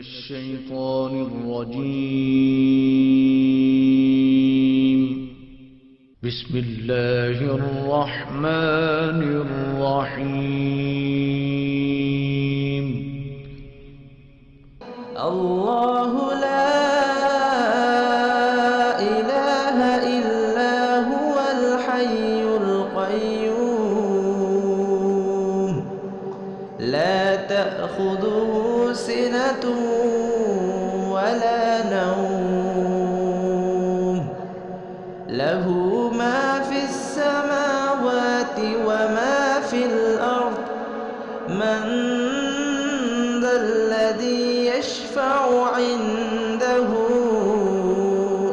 الشيطان الرجيم. بسم الله الرحمن الرحيم. الله لا إله إلا هو الحي القيوم لا تأخذه سنة ولا نوم له ما في السماوات وما في الأرض من ذا الذي يشفع عنده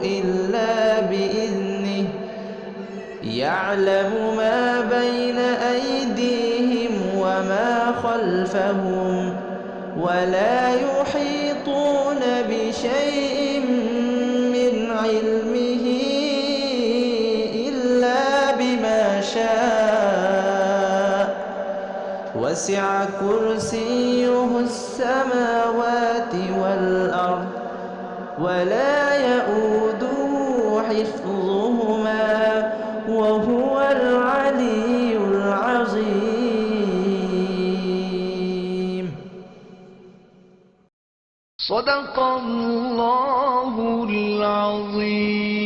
إلا بإذنه يعلم ما بين أيديهم وما خلفهم ولا يحيطون بشيء من علمه إلا بما شاء وسع كرسيه السماوات والأرض ولا يؤوده حفظهما وهو العلي العظيم. صدق الله العظيم.